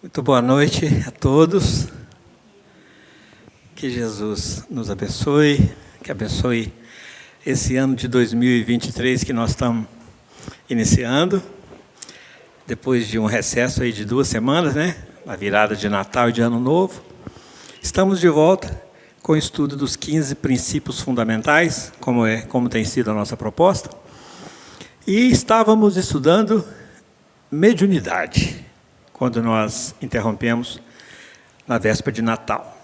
Muito boa noite a todos. Que Jesus nos abençoe, que abençoe esse ano de 2023 que nós estamos iniciando, depois de um recesso aí de 2 semanas, né? A virada de Natal e de Ano Novo. Estamos de volta com o estudo dos 15 princípios fundamentais, como tem sido a nossa proposta. E estávamos estudando mediunidade, quando nós interrompemos na véspera de Natal.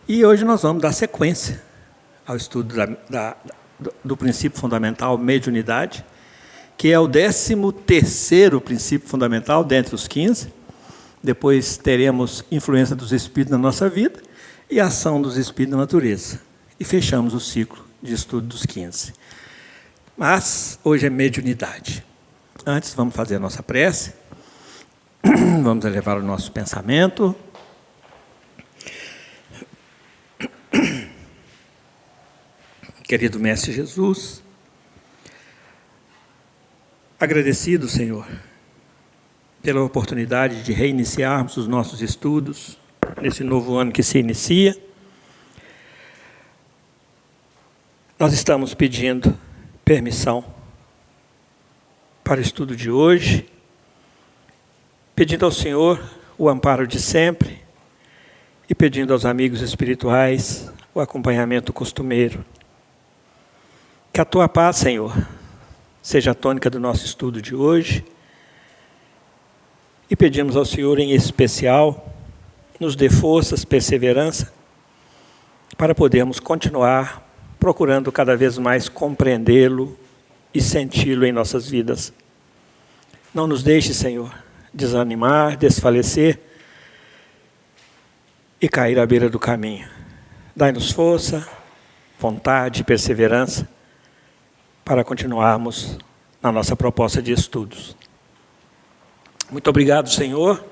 E hoje nós vamos dar sequência ao estudo do princípio fundamental mediunidade, que é o 13º princípio fundamental dentre os 15. Depois teremos influência dos espíritos na nossa vida e ação dos espíritos na natureza. E fechamos o ciclo de estudo dos 15. Mas hoje é mediunidade. Antes vamos fazer a nossa prece. Vamos elevar o nosso pensamento. Querido Mestre Jesus, agradecido, Senhor, pela oportunidade de reiniciarmos os nossos estudos nesse novo ano que se inicia. Nós estamos pedindo permissão para o estudo de hoje, pedindo ao Senhor o amparo de sempre e pedindo aos amigos espirituais o acompanhamento costumeiro. Que a Tua paz, Senhor, seja a tônica do nosso estudo de hoje. E pedimos ao Senhor, em especial, nos dê forças, perseverança, para podermos continuar procurando cada vez mais compreendê-lo e senti-lo em nossas vidas. Não nos deixe, Senhor, desanimar, desfalecer e cair à beira do caminho. Dai-nos força, vontade e perseverança para continuarmos na nossa proposta de estudos. Muito obrigado, Senhor.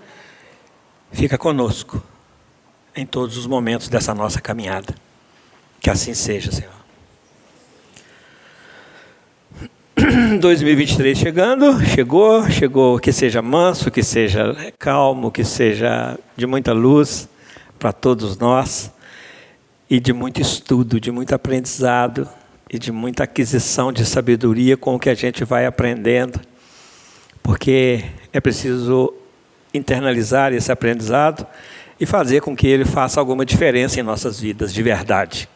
Fica conosco em todos os momentos dessa nossa caminhada. Que assim seja, Senhor. 2023 chegou, que seja manso, que seja calmo, que seja de muita luz para todos nós, e de muito estudo, de muito aprendizado, e de muita aquisição de sabedoria com o que a gente vai aprendendo, porque é preciso internalizar esse aprendizado e fazer com que ele faça alguma diferença em nossas vidas, de verdade.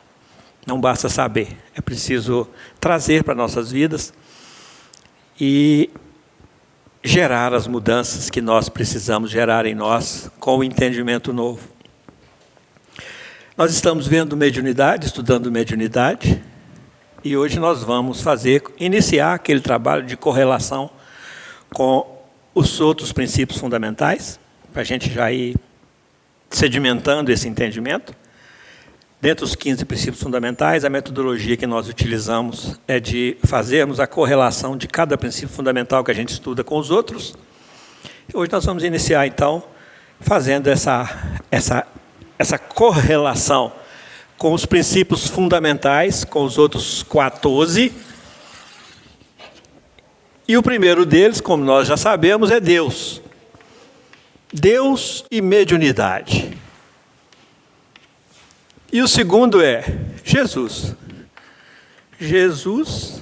Não basta saber, é preciso trazer para nossas vidas e gerar as mudanças que nós precisamos gerar em nós com o entendimento novo. Nós estamos vendo mediunidade, estudando mediunidade, e hoje nós vamos iniciar aquele trabalho de correlação com os outros princípios fundamentais, para a gente já ir sedimentando esse entendimento. Dentre os 15 princípios fundamentais, a metodologia que nós utilizamos é de fazermos a correlação de cada princípio fundamental que a gente estuda com os outros. Hoje nós vamos iniciar, então, fazendo essa correlação com os princípios fundamentais, com os outros 14. E o primeiro deles, como nós já sabemos, é Deus. Deus e mediunidade. E o segundo é Jesus. Jesus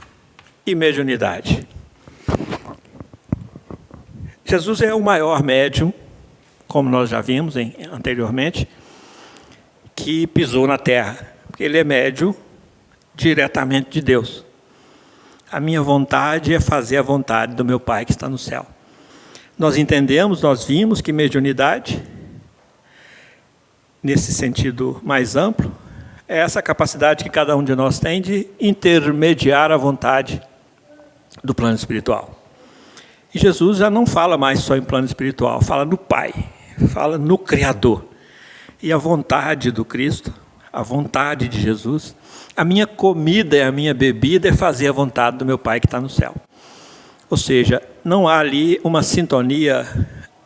e mediunidade. Jesus é o maior médium, como nós já vimos anteriormente, que pisou na terra. Porque ele é médium diretamente de Deus. A minha vontade é fazer a vontade do meu Pai que está no céu. Nós vimos que mediunidade, nesse sentido mais amplo, é essa capacidade que cada um de nós tem de intermediar a vontade do plano espiritual. E Jesus já não fala mais só em plano espiritual, fala no Pai, fala no Criador. E a vontade do Cristo, a vontade de Jesus, a minha comida e a minha bebida é fazer a vontade do meu Pai que está no céu. Ou seja, não há ali uma sintonia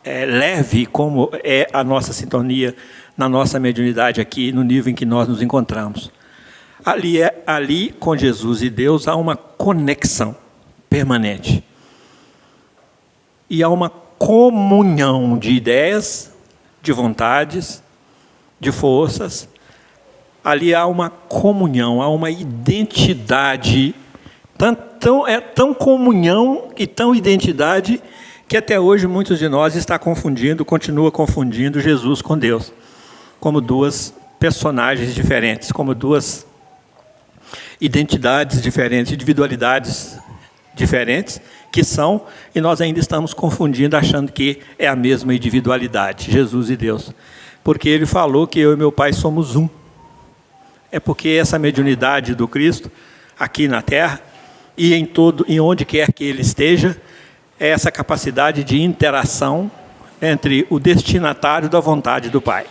leve, como é a nossa sintonia na nossa mediunidade aqui, no nível em que nós nos encontramos. Ali com Jesus e Deus há uma conexão permanente. E há uma comunhão de ideias, de vontades, de forças. Ali há uma comunhão, há uma identidade. É tão comunhão e tão identidade que até hoje muitos de nós continua confundindo Jesus com Deus, como duas personagens diferentes, como duas identidades diferentes, individualidades diferentes, que são, e nós ainda estamos confundindo, achando que é a mesma individualidade, Jesus e Deus. Porque ele falou que eu e meu Pai somos um. É porque essa mediunidade do Cristo, aqui na Terra, e em onde quer que ele esteja, é essa capacidade de interação entre o destinatário da vontade do Pai.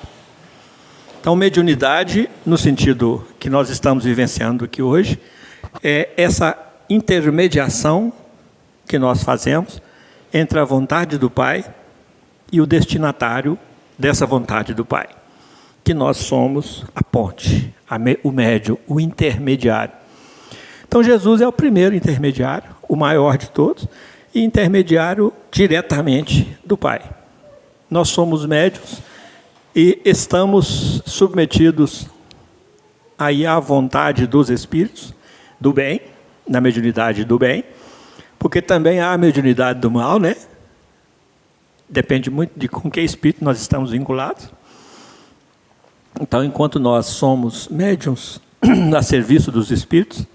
Então, mediunidade, no sentido que nós estamos vivenciando aqui hoje, é essa intermediação que nós fazemos entre a vontade do Pai e o destinatário dessa vontade do Pai. Que nós somos a ponte, o médio, o intermediário. Então, Jesus é o primeiro intermediário, o maior de todos, e intermediário diretamente do Pai. Nós somos médios e estamos submetidos aí à vontade dos espíritos do bem, na mediunidade do bem, porque também há a mediunidade do mal, né? Depende muito de com que espírito nós estamos vinculados. Então, enquanto nós somos médiuns a serviço dos espíritos,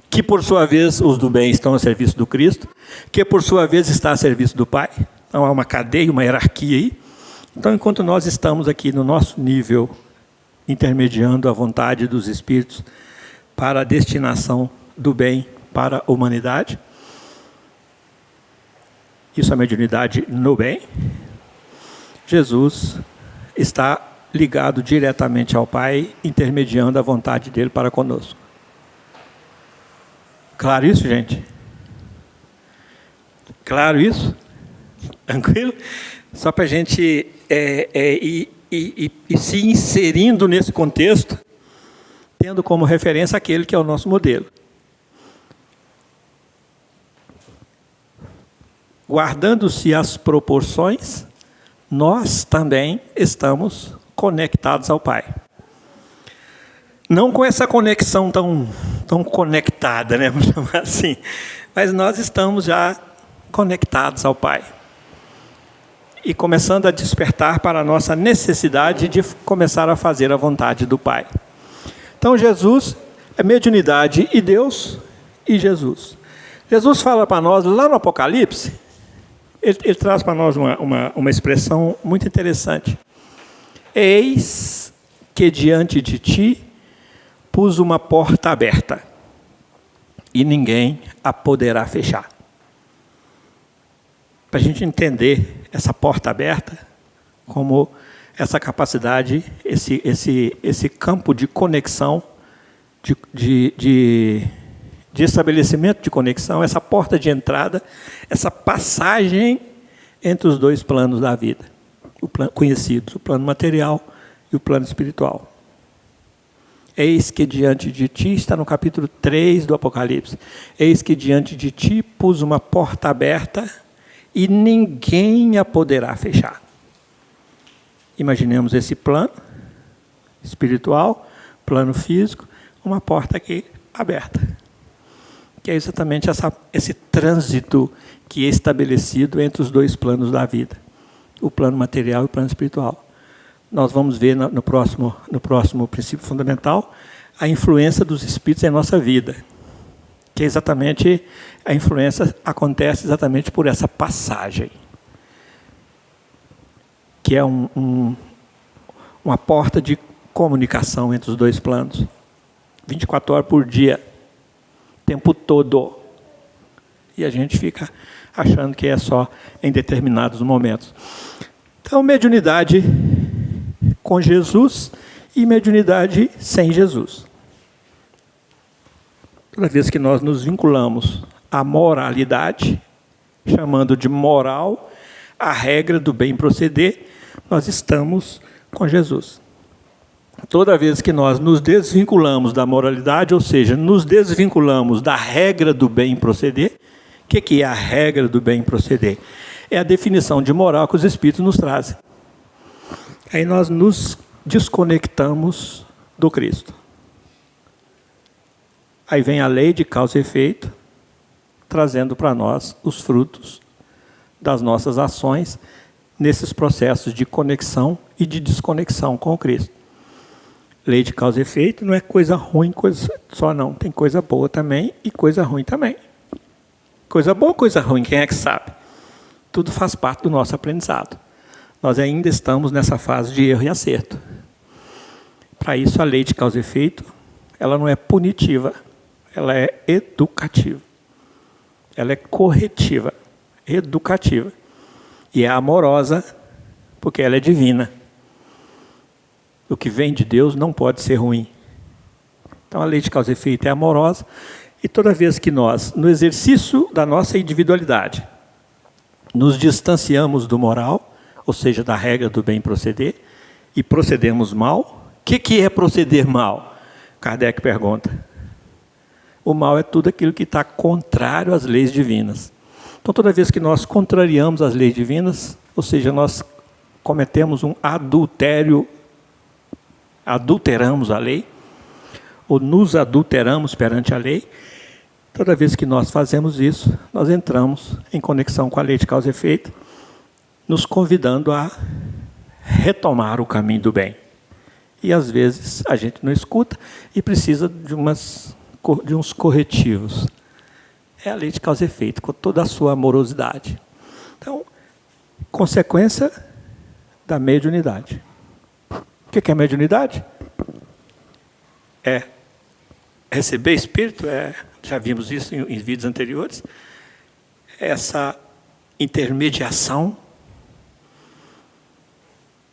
que por sua vez os do bem estão a serviço do Cristo, que por sua vez está a serviço do Pai, então há uma cadeia, uma hierarquia aí. Então, enquanto nós estamos aqui no nosso nível, intermediando a vontade dos espíritos para a destinação do bem para a humanidade, isso é a mediunidade no bem, Jesus está ligado diretamente ao Pai, intermediando a vontade dele para conosco. Claro isso, gente? Claro isso? Tranquilo? Só para a gente ir se inserindo nesse contexto, tendo como referência aquele que é o nosso modelo. Guardando-se as proporções, nós também estamos conectados ao Pai. Não com essa conexão tão conectada, né, vamos chamar assim, mas nós estamos já conectados ao Pai. E começando a despertar para a nossa necessidade de começar a fazer a vontade do Pai. Então, Jesus é mediunidade e Deus e Jesus. Jesus fala para nós, lá no Apocalipse, ele traz para nós uma expressão muito interessante. Eis que diante de ti pus uma porta aberta, e ninguém a poderá fechar. Para a gente entender essa porta aberta, como essa capacidade, esse campo de conexão, de estabelecimento de conexão, essa porta de entrada, essa passagem entre os dois planos da vida, conhecidos, o plano material e o plano espiritual. Eis que diante de ti, está no capítulo 3 do Apocalipse, eis que diante de ti pus uma porta aberta e ninguém a poderá fechar. Imaginemos esse plano espiritual, plano físico, uma porta aqui aberta. Que é exatamente esse trânsito que é estabelecido entre os dois planos da vida, o plano material e o plano espiritual. Nós vamos ver no próximo princípio fundamental a influência dos espíritos em nossa vida, que é exatamente, a influência acontece exatamente por essa passagem, que é uma porta de comunicação entre os dois planos, 24 horas por dia, tempo todo. E a gente fica achando que é só em determinados momentos. Então, mediunidade com Jesus e mediunidade sem Jesus. Toda vez que nós nos vinculamos à moralidade, chamando de moral a regra do bem proceder, nós estamos com Jesus. toda vez que nós nos desvinculamos da moralidade, ou seja, nos desvinculamos da regra do bem proceder. O que é a regra do bem proceder? É a definição de moral que os Espíritos nos trazem. Aí nós nos desconectamos do Cristo. Aí vem a lei de causa e efeito, trazendo para nós os frutos das nossas ações nesses processos de conexão e de desconexão com o Cristo. Lei de causa e efeito não é coisa ruim, coisa só não. Tem coisa boa também e coisa ruim também. Coisa boa, coisa ruim, quem é que sabe? Tudo faz parte do nosso aprendizado. Nós ainda estamos nessa fase de erro e acerto. Para isso, a lei de causa e efeito, ela não é punitiva, ela é educativa. Ela é corretiva, educativa. E é amorosa, porque ela é divina. O que vem de Deus não pode ser ruim. Então, a lei de causa e efeito é amorosa, e toda vez que nós, no exercício da nossa individualidade, nos distanciamos do moral, ou seja, da regra do bem proceder, e procedemos mal. O que é proceder mal? Kardec pergunta. O mal é tudo aquilo que está contrário às leis divinas. Então, toda vez que nós contrariamos as leis divinas, ou seja, nós cometemos um adultério, adulteramos a lei, ou nos adulteramos perante a lei, toda vez que nós fazemos isso, nós entramos em conexão com a lei de causa e efeito, nos convidando a retomar o caminho do bem. E às vezes a gente não escuta e precisa de uns corretivos. É a lei de causa e efeito, com toda a sua amorosidade. Então, consequência da mediunidade. O que é mediunidade? É receber espírito, já vimos isso em vídeos anteriores, essa intermediação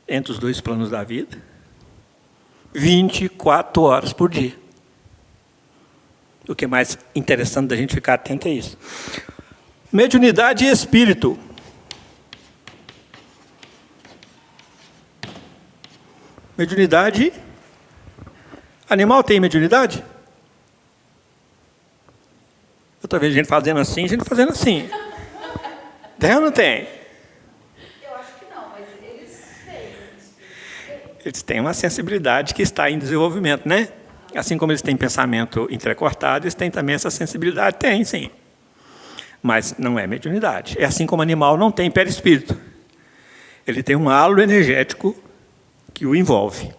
entre os dois planos da vida, 24 horas por dia. O que é mais interessante da gente ficar atento é isso. Mediunidade e espírito. Mediunidade. Animal tem mediunidade? Eu estou vendo gente fazendo assim, gente fazendo assim. Tem ou não tem? Eu acho que não, mas eles têm. Eles têm uma sensibilidade que está em desenvolvimento, né? Assim como eles têm pensamento entrecortado, eles têm também essa sensibilidade. Tem, sim. Mas não é mediunidade. É assim como o animal não tem perispírito. Ele tem um halo energético que o envolve.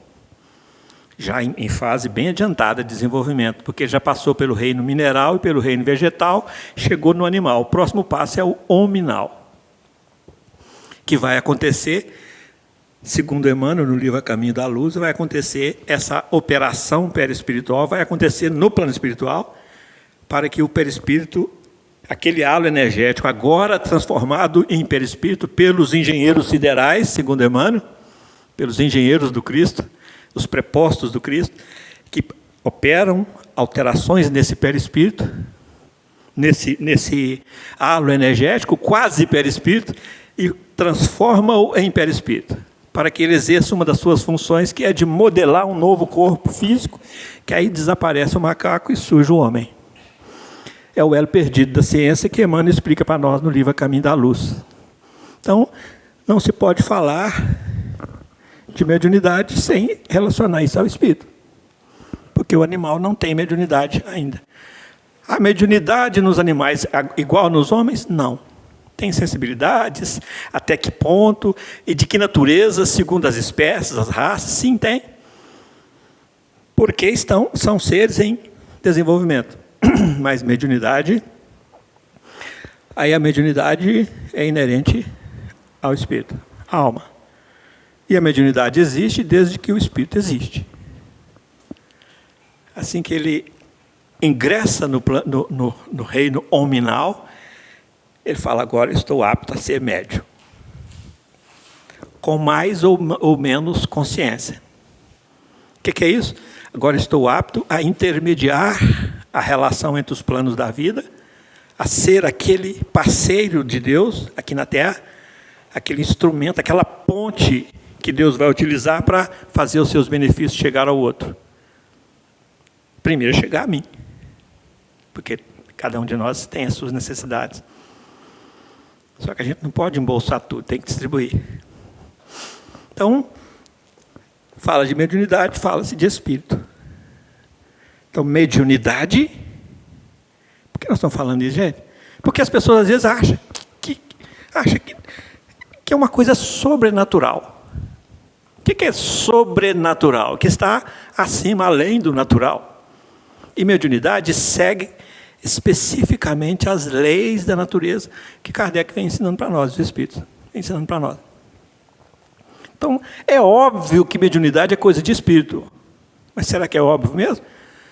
Já em fase bem adiantada de desenvolvimento, porque já passou pelo reino mineral e pelo reino vegetal, chegou no animal. O próximo passo é o hominal, que vai acontecer, segundo Emmanuel, no livro A Caminho da Luz, vai acontecer essa operação perispiritual, vai acontecer no plano espiritual, para que o perispírito, aquele halo energético, agora transformado em perispírito pelos engenheiros siderais, segundo Emmanuel, pelos engenheiros do Cristo, os prepostos do Cristo, que operam alterações nesse perispírito, nesse halo energético, quase perispírito, e transforma-o em perispírito, para que ele exerça uma das suas funções, que é de modelar um novo corpo físico, que aí desaparece o macaco e surge o homem. É o elo perdido da ciência que Emmanuel explica para nós no livro A Caminho da Luz. Então, não se pode falar de mediunidade sem relacionar isso ao espírito, porque o animal não tem mediunidade ainda. A mediunidade nos animais igual nos homens? Não. Tem sensibilidades, até que ponto, e de que natureza, segundo as espécies, as raças? Sim, tem. Porque são seres em desenvolvimento. Mas mediunidade, aí a mediunidade é inerente ao espírito, à alma. E a mediunidade existe desde que o espírito existe. Assim que ele ingressa no reino hominal, ele fala, agora estou apto a ser médium. Com mais ou menos consciência. O que é isso? Agora estou apto a intermediar a relação entre os planos da vida, a ser aquele parceiro de Deus aqui na Terra, aquele instrumento, aquela ponte que Deus vai utilizar para fazer os seus benefícios chegar ao outro. Primeiro chegar a mim, porque cada um de nós tem as suas necessidades. Só que a gente não pode embolsar tudo, tem que distribuir. Então, fala de mediunidade, fala-se de espírito. Então, mediunidade, por que nós estamos falando disso, gente? Porque as pessoas às vezes acham que é uma coisa sobrenatural. O que é sobrenatural? Que está acima, além do natural. E mediunidade segue especificamente as leis da natureza que Kardec vem ensinando para nós, os espíritos, vem ensinando para nós. Então, é óbvio que mediunidade é coisa de espírito. Mas será que é óbvio mesmo?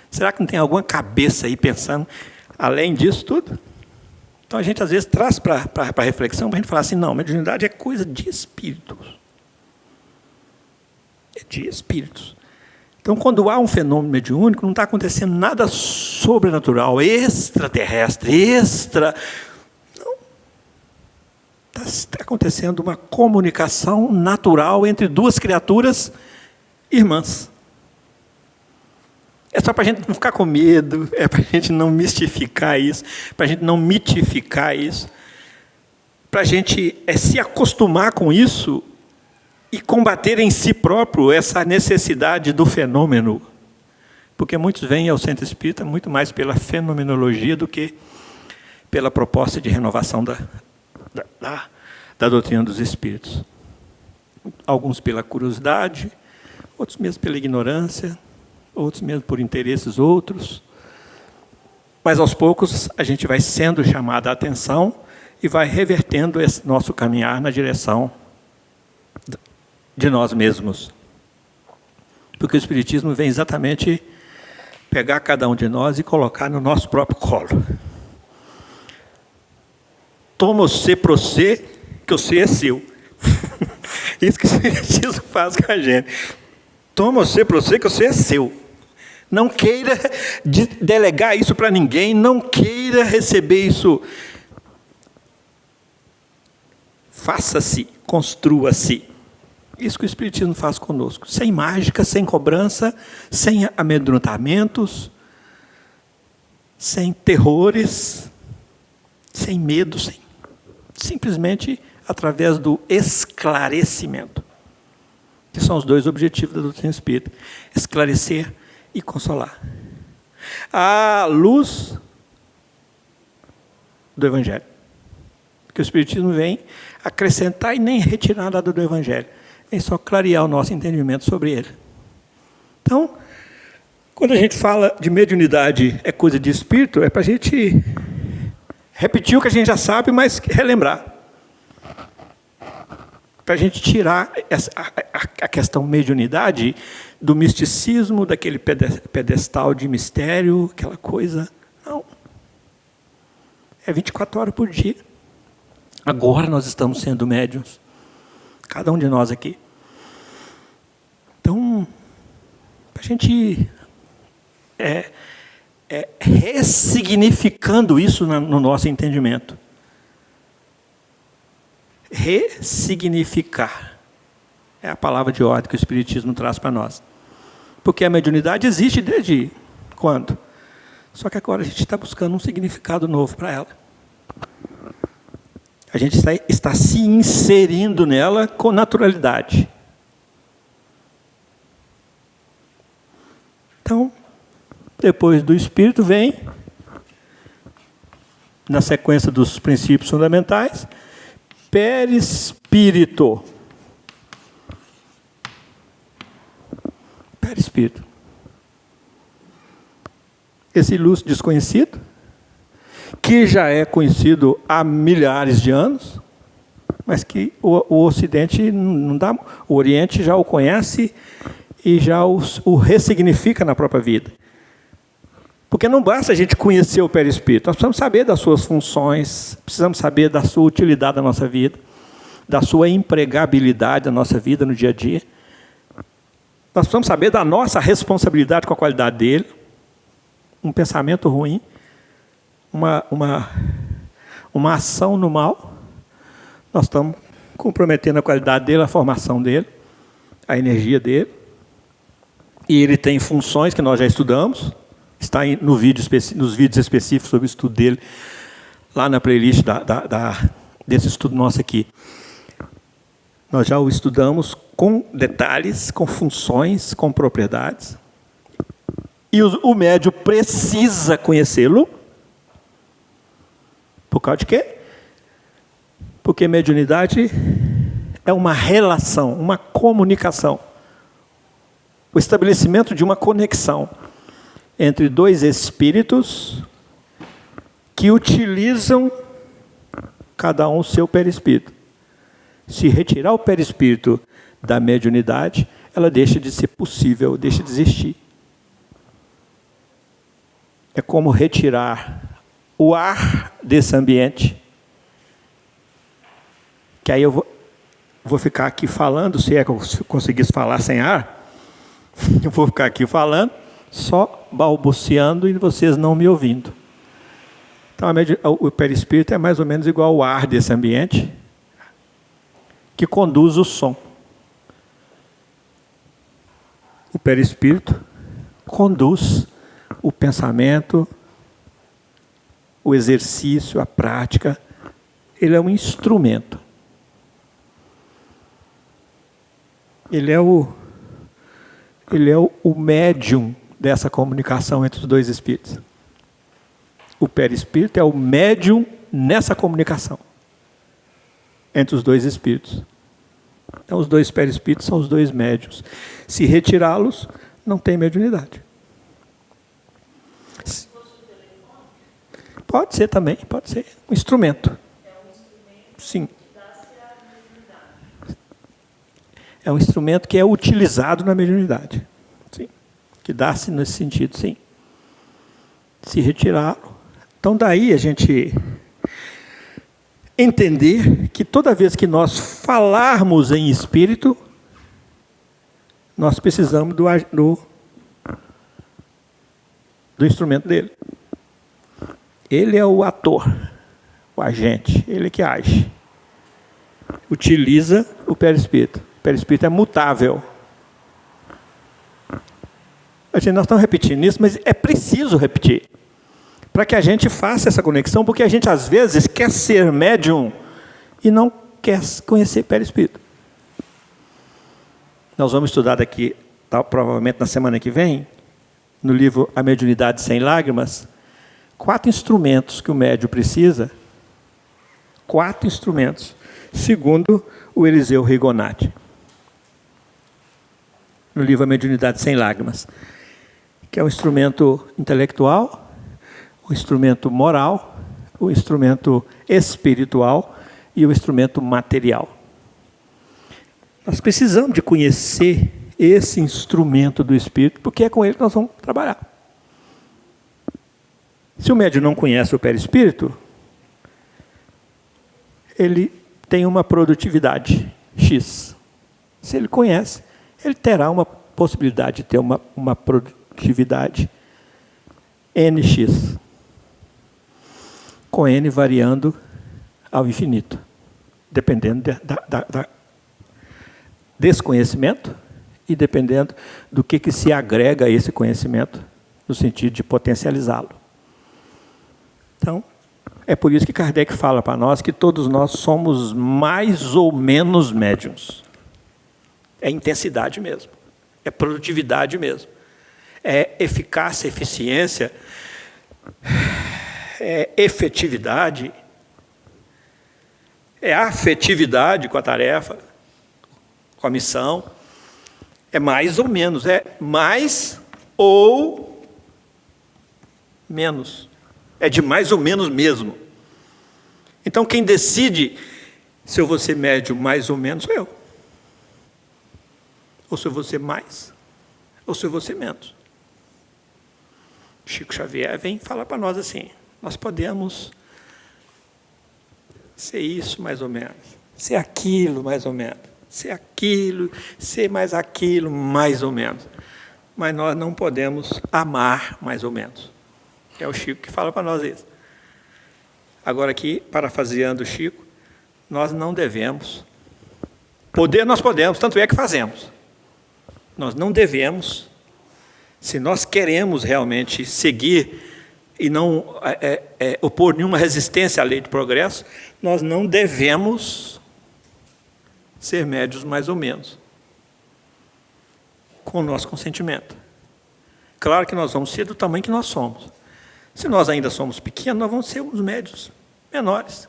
Será que não tem alguma cabeça aí pensando além disso tudo? Então, a gente às vezes traz para a reflexão, para a gente falar assim, não, mediunidade é coisa de espíritos. É de espíritos. Então, quando há um fenômeno mediúnico, não está acontecendo nada sobrenatural, extraterrestre, não. Está acontecendo uma comunicação natural entre duas criaturas irmãs. É só para a gente não ficar com medo, é para a gente não mistificar isso, para a gente não mitificar isso, para a gente se acostumar com isso e combater em si próprio essa necessidade do fenômeno. Porque muitos vêm ao centro espírita muito mais pela fenomenologia do que pela proposta de renovação da doutrina dos espíritos. Alguns pela curiosidade, outros mesmo pela ignorância, outros mesmo por interesses outros. Mas aos poucos a gente vai sendo chamado a atenção e vai revertendo esse nosso caminhar na direção de nós mesmos. Porque o Espiritismo vem exatamente pegar cada um de nós e colocar no nosso próprio colo. Toma você para você, que você é seu. Isso que o Espiritismo faz com a gente. Toma você para você, que você é seu. Não queira delegar isso para ninguém, não queira receber isso. Faça-se, construa-se. Isso que o Espiritismo faz conosco. Sem mágica, sem cobrança, sem amedrontamentos, sem terrores, sem medo, simplesmente através do esclarecimento. Que são os dois objetivos da doutrina espírita. Esclarecer e consolar. À luz do Evangelho. Porque o Espiritismo vem acrescentar e nem retirar nada do Evangelho. Vem só clarear o nosso entendimento sobre ele. Então, quando a gente fala de mediunidade é coisa de espírito, é para a gente repetir o que a gente já sabe, mas relembrar. Para a gente tirar a questão mediunidade do misticismo, daquele pedestal de mistério, aquela coisa. Não. É 24 horas por dia. Agora nós estamos sendo médiuns. Cada um de nós aqui. Então, a gente ressignificando isso no nosso entendimento. Ressignificar. É a palavra de ordem que o Espiritismo traz para nós. Porque a mediunidade existe desde quando? Só que agora a gente está buscando um significado novo para ela. A gente está se inserindo nela com naturalidade. Então, depois do Espírito vem, na sequência dos princípios fundamentais, perispírito. Perispírito. Esse ilustre desconhecido, que já é conhecido há milhares de anos, mas que o Ocidente não dá, o Oriente já o conhece e já o ressignifica na própria vida. Porque não basta a gente conhecer o perispírito, nós precisamos saber das suas funções, precisamos saber da sua utilidade na nossa vida, da sua empregabilidade na nossa vida, no dia a dia. Nós precisamos saber da nossa responsabilidade com a qualidade dele. Um pensamento ruim, uma ação no mal, nós estamos comprometendo a qualidade dele, a formação dele. a energia dele. E ele tem funções que nós já estudamos. Está nos vídeos específicos sobre o estudo dele, lá na playlist desse estudo nosso aqui. Nós já o estudamos com detalhes, com funções, com propriedades. E o médium precisa conhecê-lo. Por causa de quê? Porque mediunidade é uma relação, uma comunicação. O estabelecimento de uma conexão entre dois espíritos que utilizam cada um o seu perispírito. Se retirar o perispírito da mediunidade, ela deixa de ser possível, deixa de existir. É como retirar o ar desse ambiente, que aí eu vou ficar aqui falando, se é que eu conseguisse falar sem ar, eu vou ficar aqui falando, só balbuciando e vocês não me ouvindo. Então, o perispírito é mais ou menos igual ao ar desse ambiente, que conduz o som. O perispírito conduz o pensamento, o exercício, a prática. Ele é um instrumento. Ele é o médium dessa comunicação entre os dois espíritos. O perispírito é o médium nessa comunicação entre os dois espíritos. Então, os dois perispíritos são os dois médiuns. Se retirá-los, não tem mediunidade. Pode ser também, pode ser um instrumento. É um instrumento. Sim. É um instrumento que é utilizado na mediunidade. Sim. Que dá-se nesse sentido, sim. Se retirá-lo. Então, daí a gente entender que toda vez que nós falarmos em espírito, nós precisamos do instrumento dele. Ele é o ator, o agente, ele que age. Utiliza o perispírito. O perispírito é mutável. Nós estamos repetindo isso, mas é preciso repetir. Para que a gente faça essa conexão, porque a gente às vezes quer ser médium e não quer conhecer perispírito. Nós vamos estudar daqui, provavelmente na semana que vem, no livro A Mediunidade Sem Lágrimas, 4 instrumentos que o médium precisa, 4 instrumentos, segundo o Eliseu Rigonati, no livro A Mediunidade Sem Lágrimas, que é o instrumento intelectual, o instrumento moral, o instrumento espiritual e o instrumento material. Nós precisamos de conhecer esse instrumento do espírito, porque é com ele que nós vamos trabalhar. Se o médium não conhece o perispírito, ele tem uma produtividade X. Se ele conhece, ele terá uma possibilidade de ter uma produtividade NX. Com N variando ao infinito, dependendo desse conhecimento e dependendo do que se agrega a esse conhecimento, no sentido de potencializá-lo. Então, é por isso que Kardec fala para nós que todos nós somos mais ou menos médiuns. É intensidade mesmo, é produtividade mesmo, é eficácia, eficiência, é efetividade, é afetividade com a tarefa, com a missão. É mais ou menos, é mais ou menos. É de mais ou menos mesmo. Então, quem decide se eu vou ser médium mais ou menos sou eu. Ou se eu vou ser mais, ou se eu vou ser menos. Chico Xavier vem falar para nós assim: nós podemos ser isso mais ou menos, ser aquilo mais ou menos, ser aquilo, ser mais aquilo mais ou menos. Mas nós não podemos amar mais ou menos. É o Chico que fala para nós isso. Agora aqui, parafraseando o Chico, nós não devemos. Poder nós podemos, tanto é que fazemos. Nós não devemos, se nós queremos realmente seguir e não opor nenhuma resistência à lei de progresso, nós não devemos ser médios mais ou menos, com o nosso consentimento. Claro que nós vamos ser do tamanho que nós somos. Se nós ainda somos pequenos, nós vamos ser os médios menores.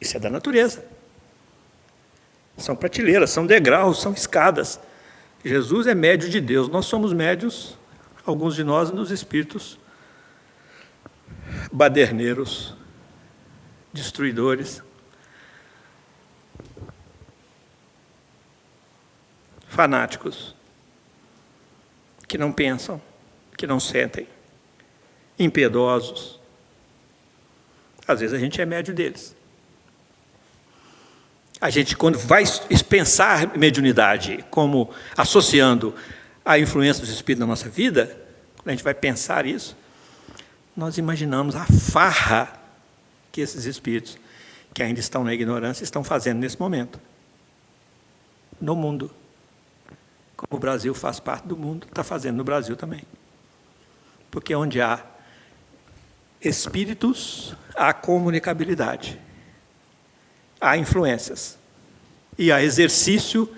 Isso é da natureza. São prateleiras, são degraus, são escadas. Jesus é médio de Deus, nós somos médios, alguns de nós, nos espíritos baderneiros, destruidores, fanáticos, que não pensam, que não sentem, impiedosos. Às vezes a gente é médio deles. A gente, quando vai pensar mediunidade como associando a influência dos espíritos na nossa vida, quando a gente vai pensar isso, nós imaginamos a farra que esses espíritos, que ainda estão na ignorância, estão fazendo nesse momento. No mundo. Como o Brasil faz parte do mundo, está fazendo no Brasil também. Porque onde há espíritos, há comunicabilidade. Há influências e há exercício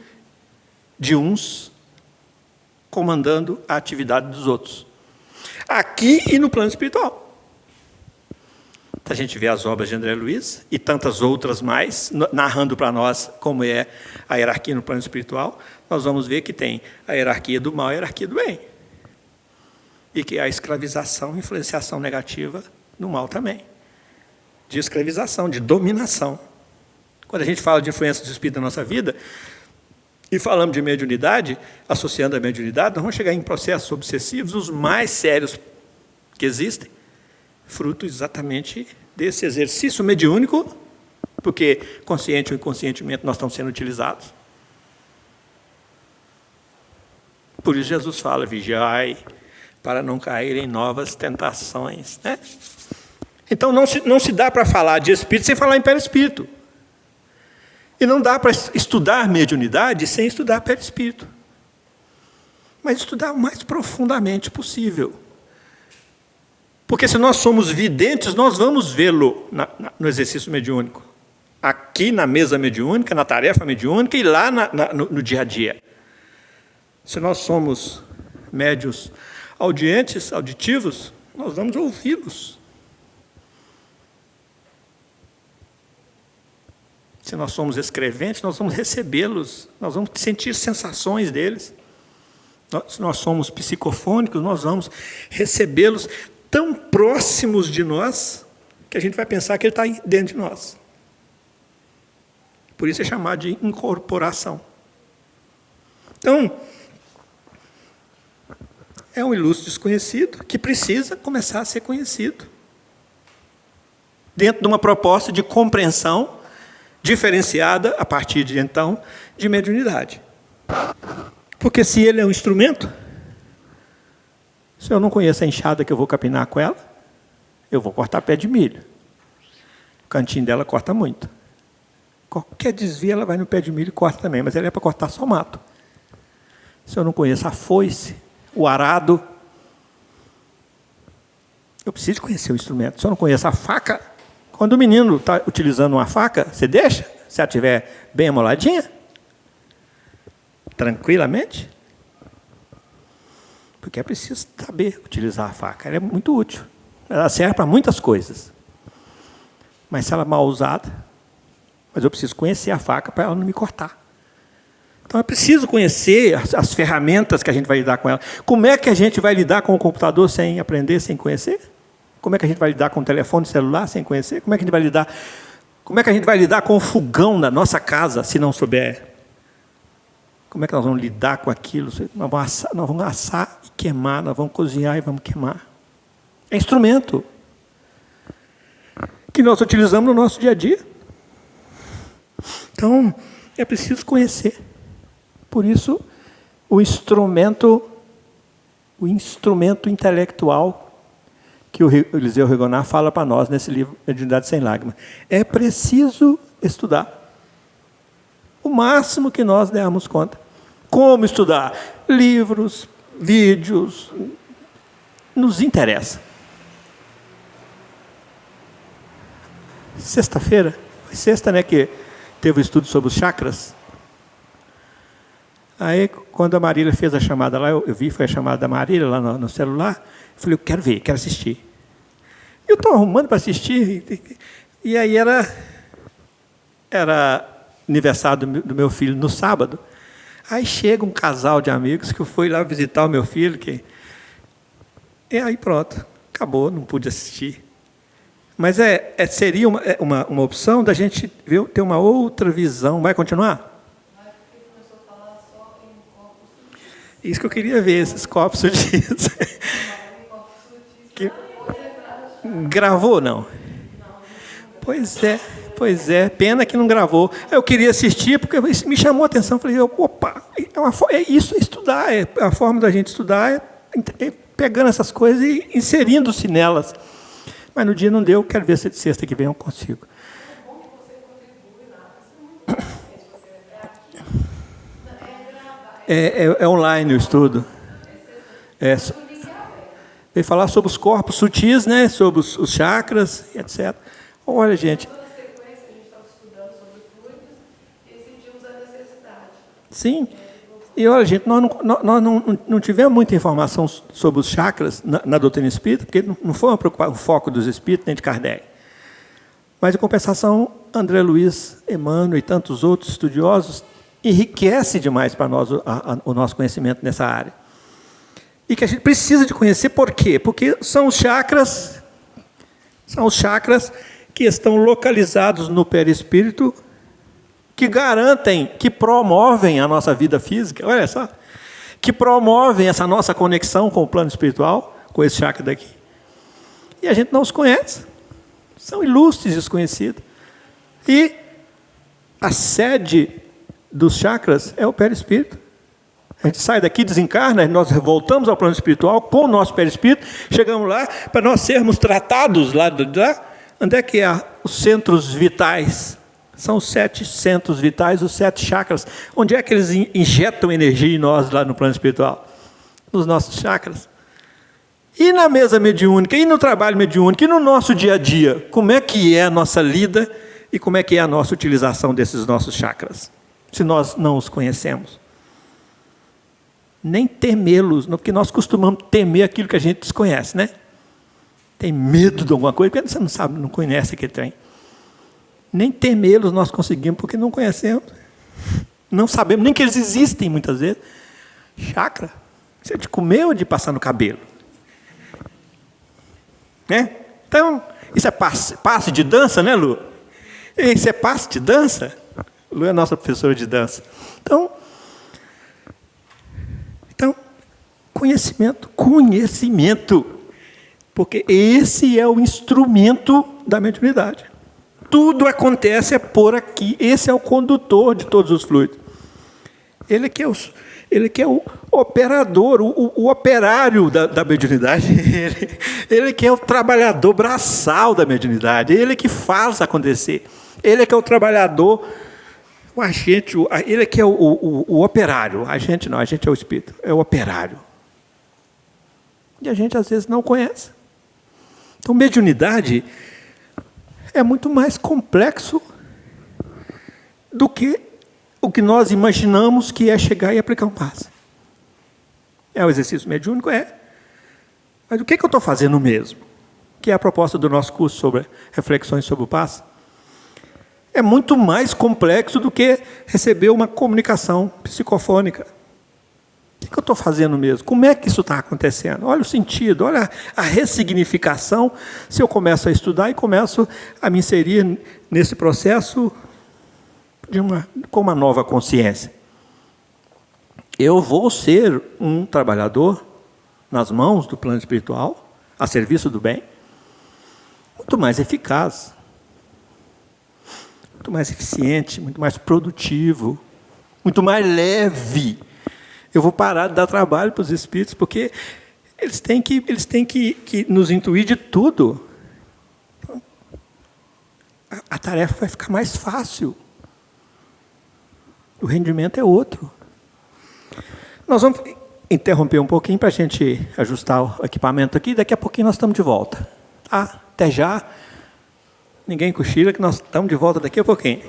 de uns comandando a atividade dos outros. Aqui e no plano espiritual. A gente vê as obras de André Luiz e tantas outras mais, narrando para nós como é a hierarquia no plano espiritual, nós vamos ver que tem a hierarquia do mal e a hierarquia do bem. E que há escravização, influenciação negativa no mal também. De escravização, de dominação. Quando a gente fala de influência dos espíritos na nossa vida, e falamos de mediunidade, associando a mediunidade, nós vamos chegar em processos obsessivos, os mais sérios que existem, fruto exatamente desse exercício mediúnico, porque consciente ou inconscientemente nós estamos sendo utilizados. Por isso Jesus fala, vigiai, para não cair em novas tentações. Né? Então não se dá para falar de espírito sem falar em perispírito. E não dá para estudar mediunidade sem estudar perispírito. Mas estudar o mais profundamente possível. Porque se nós somos videntes, nós vamos vê-lo no exercício mediúnico. Aqui na mesa mediúnica, na tarefa mediúnica e lá no dia a dia. Se nós somos médios auditivos, nós vamos ouvi-los. Se nós somos escreventes, nós vamos recebê-los, nós vamos sentir sensações deles. Se nós somos psicofônicos, nós vamos recebê-los tão próximos de nós, que a gente vai pensar que ele está dentro de nós. Por isso é chamado de incorporação. Então, é um ilustre desconhecido que precisa começar a ser conhecido. Dentro de uma proposta de compreensão diferenciada, a partir de então, de mediunidade. Porque se ele é um instrumento, se eu não conheço a enxada que eu vou capinar com ela, eu vou cortar pé de milho. O cantinho dela corta muito. Qualquer desvio, ela vai no pé de milho e corta também, mas ela é para cortar só mato. Se eu não conheço a foice, o arado, eu preciso conhecer o instrumento. Se eu não conheço a faca, quando o menino está utilizando uma faca, você deixa? Se ela estiver bem amoladinha? Tranquilamente? Porque é preciso saber utilizar a faca. Ela é muito útil. Ela serve para muitas coisas. Mas se ela é mal usada, mas eu preciso conhecer a faca para ela não me cortar. Então é preciso conhecer as ferramentas que a gente vai lidar com ela. Como é que a gente vai lidar com o computador sem aprender, sem conhecer? Como é que a gente vai lidar com o telefone celular sem conhecer? Como é que a gente vai lidar com o fogão da nossa casa se não souber? Como é que nós vamos lidar com aquilo? Nós vamos assar e queimar, nós vamos cozinhar e vamos queimar. É instrumento que nós utilizamos no nosso dia a dia. Então, é preciso conhecer. Por isso, o instrumento intelectual que o Eliseu Rigonard fala para nós nesse livro, Mediunidade Sem Lágrimas. É preciso estudar. O máximo que nós dermos conta. Como estudar? Livros, vídeos, nos interessa. Sexta-feira, foi sexta, né, que teve o estudo sobre os chakras. Aí, quando a Marília fez a chamada lá, eu vi, foi a chamada da Marília lá no celular, eu falei, eu quero ver, quero assistir. Eu estou arrumando para assistir, e aí era aniversário do meu filho no sábado. Aí chega um casal de amigos que eu fui lá visitar o meu filho, e aí pronto, acabou, não pude assistir. Mas seria uma opção da gente ter uma outra visão. Vai continuar? Isso que eu queria ver, esses copos sutis. Gravou, não? Pois é, pena que não gravou. Eu queria assistir, porque isso me chamou a atenção. Falei, opa, isso é estudar, a forma da gente estudar é pegando essas coisas e inserindo-se nelas. Mas no dia não deu, quero ver se de sexta que vem eu consigo. É online o estudo. Veio falar sobre os corpos sutis, né? Sobre os chakras, etc. Olha, gente. Toda a sequência, a gente estava estudando sobre fluidos e sentimos a necessidade. Sim. E olha, gente, nós não tivemos muita informação sobre os chakras na doutrina espírita, porque não foi um foco dos espíritos, nem de Kardec. Mas, em compensação, André Luiz, Emmanuel e tantos outros estudiosos enriquece demais para nós o nosso conhecimento nessa área. E que a gente precisa de conhecer por quê? Porque são os chakras que estão localizados no perispírito, que garantem, que promovem a nossa vida física, olha só, que promovem essa nossa conexão com o plano espiritual, com esse chakra daqui. E a gente não os conhece, são ilustres desconhecidos. E a sede dos chakras é o perispírito. A gente sai daqui, desencarna, nós voltamos ao plano espiritual com o nosso perispírito, chegamos lá para nós sermos tratados lá. Onde é que é os centros vitais? São os 7 centros vitais, os 7 chakras. Onde é que eles injetam energia em nós lá no plano espiritual? Nos nossos chakras. E na mesa mediúnica, e no trabalho mediúnico, e no nosso dia a dia, como é que é a nossa lida e como é que é a nossa utilização desses nossos chakras? Se nós não os conhecemos. Nem temê-los, porque nós costumamos temer aquilo que a gente desconhece, né? Tem medo de alguma coisa, porque você não sabe, não conhece aquele trem. Nem temê-los nós conseguimos, porque não conhecemos. Não sabemos nem que eles existem, muitas vezes. Chakra. Isso é de comer ou de passar no cabelo? Né? Então, isso é passe de dança, né, Lu? Isso é passe de dança? Lu é nossa professora de dança. Então, conhecimento. Porque esse é o instrumento da mediunidade. Tudo acontece por aqui. Esse é o condutor de todos os fluidos. Ele que é o operador, o operário da mediunidade. Ele que é o trabalhador braçal da mediunidade. Ele que faz acontecer. Ele que é o trabalhador, o agente. Ele que é o operário. A gente não, a gente é o espírito. É o operário. E a gente às vezes não conhece. Então, mediunidade é muito mais complexo do que o que nós imaginamos que é chegar e aplicar um passe. É o exercício mediúnico? É. Mas o que eu estou fazendo mesmo? Que é a proposta do nosso curso sobre reflexões sobre o passe. É muito mais complexo do que receber uma comunicação psicofônica. O que eu estou fazendo mesmo? Como é que isso está acontecendo? Olha o sentido, olha a ressignificação. Se eu começo a estudar e começo a me inserir nesse processo com uma nova consciência. Eu vou ser um trabalhador nas mãos do plano espiritual, a serviço do bem, muito mais eficaz, muito mais eficiente, muito mais produtivo, muito mais leve. Eu vou parar de dar trabalho para os espíritos, porque eles têm que nos intuir de tudo. A tarefa vai ficar mais fácil. O rendimento é outro. Nós vamos interromper um pouquinho para a gente ajustar o equipamento aqui. Daqui a pouquinho nós estamos de volta. Até já. Ninguém cochila que nós estamos de volta daqui a pouquinho.